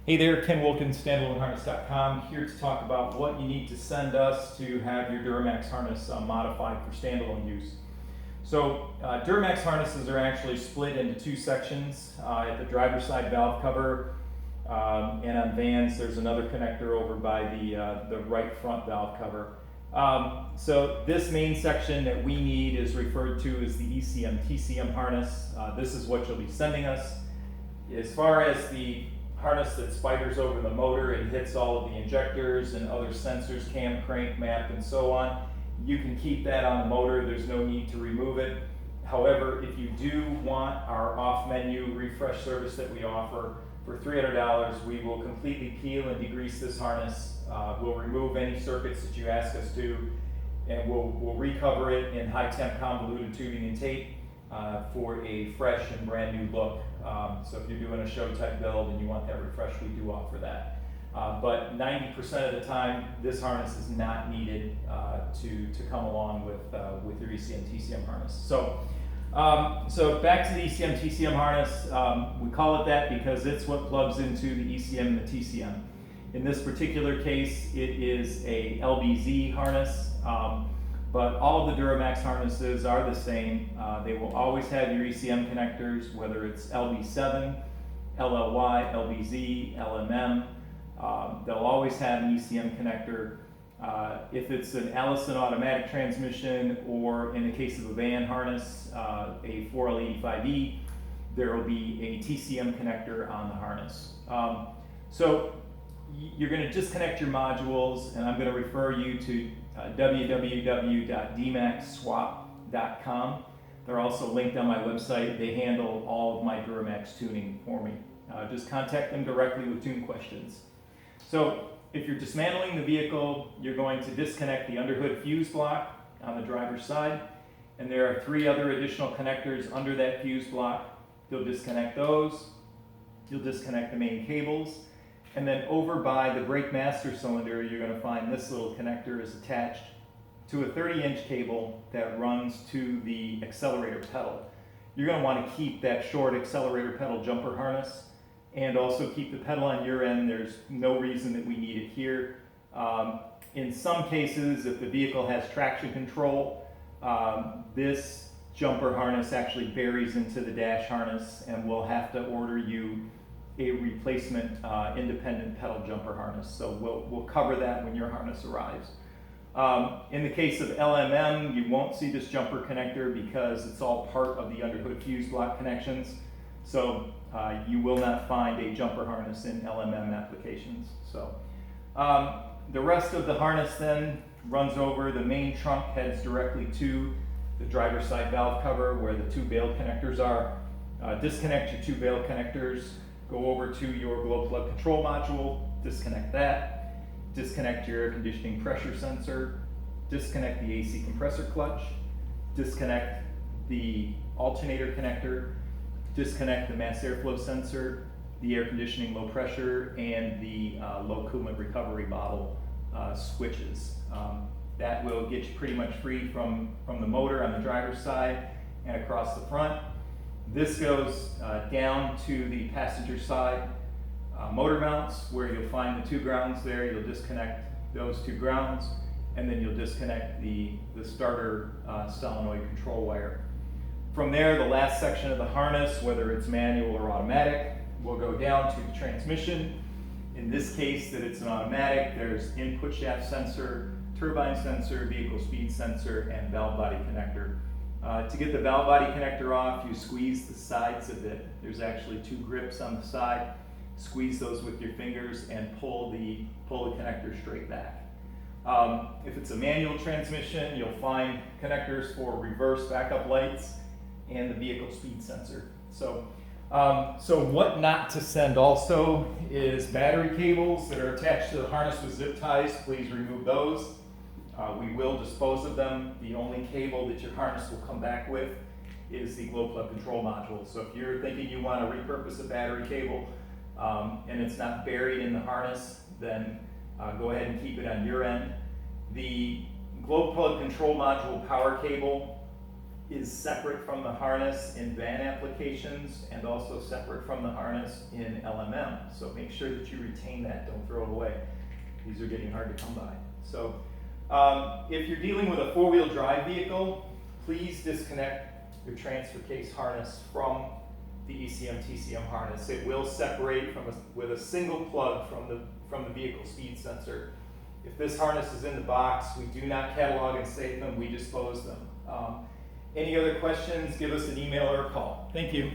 Hey there, Ken Wilkins, standaloneharness.com, here to talk about what you need to send us to have your Duramax harness modified for standalone use. So Duramax harnesses are actually split into two sections. At the driver's side valve cover, and on vans there's another connector over by the right front valve cover. So this main section that we need is referred to as the ECM TCM harness. This is what you'll be sending us. As far as the harness that spiders over the motor and hits all of the injectors and other sensors, cam, crank, map, and so on, you can keep that on the motor. There's no need to remove it. However, if you do want our off-menu refresh service that we offer for $300, we will completely peel and degrease this harness. We'll remove any circuits that you ask us to, and we'll recover it in high-temp convoluted tubing and tape for a fresh and brand new look. So if you're doing a show type build and you want that refresh, we do offer that. But 90% of the time, this harness is not needed to come along with your ECM TCM harness. So back to the ECM TCM harness. We call it that because it's what plugs into the ECM and the TCM. In this particular case, it is a LBZ harness. But all of the Duramax harnesses are the same. They will always have your ECM connectors, whether it's LB7, LLY, LBZ, LMM. They'll always have an ECM connector. If it's an Allison automatic transmission, or in the case of a van harness, a 4L85E, there will be a TCM connector on the harness. So you're going to disconnect your modules, and I'm going to refer you to www.dmaxswap.com. They're also linked on my website. They handle all of my Duramax tuning for me. Just contact them directly with tune questions. So if you're dismantling the vehicle, you're going to disconnect the underhood fuse block on the driver's side, and there are 3 other additional connectors under that fuse block. You'll disconnect those. You'll disconnect the main cables. And then over by the brake master cylinder, you're going to find this little connector is attached to a 30-inch cable that runs to the accelerator pedal. You're going to want to keep that short accelerator pedal jumper harness, and also keep the pedal on your end. There's no reason that we need it here. In some cases, if the vehicle has traction control, this jumper harness actually buries into the dash harness, and we'll have to order you a replacement independent pedal jumper harness. So we'll cover that when your harness arrives. In the case of LMM, you won't see this jumper connector because it's all part of the underhood fuse block connections. So you will not find a jumper harness in LMM applications. So the rest of the harness then runs over. The main trunk heads directly to the driver's side valve cover where the 2 bail connectors are. Disconnect your 2 bail connectors. Go over to your glow plug control module, disconnect that, disconnect your air conditioning pressure sensor, disconnect the AC compressor clutch, disconnect the alternator connector, disconnect the mass airflow sensor, the air conditioning low pressure, and the low coolant recovery bottle switches. That will get you pretty much free from the motor on the driver's side and across the front. This goes down to the passenger side motor mounts, where you'll find the 2 grounds there. You'll disconnect those 2 grounds, and then you'll disconnect the starter solenoid control wire. From there, the last section of the harness, whether it's manual or automatic, will go down to the transmission. In this case, that it's an automatic, there's input shaft sensor, turbine sensor, vehicle speed sensor, and valve body connector. To get the valve body connector off, you squeeze the sides of it. There's actually 2 grips on the side. Squeeze those with your fingers and pull the connector straight back. If it's a manual transmission, you'll find connectors for reverse backup lights and the vehicle speed sensor. So what not to send also is battery cables that are attached to the harness with zip ties. Please remove those. We will dispose of them. The only cable that your harness will come back with is the glow plug control module. So if you're thinking you want to repurpose a battery cable and it's not buried in the harness, then go ahead and keep it on your end. The glow plug control module power cable is separate from the harness in van applications and also separate from the harness in LMM. So make sure that you retain that, don't throw it away. These are getting hard to come by. So if you're dealing with a four-wheel drive vehicle, please disconnect your transfer case harness from the ECM TCM harness. It will separate with a single plug from the vehicle speed sensor. If this harness is in the box, we do not catalog and save them, we dispose them. Any other questions, give us an email or a call. Thank you.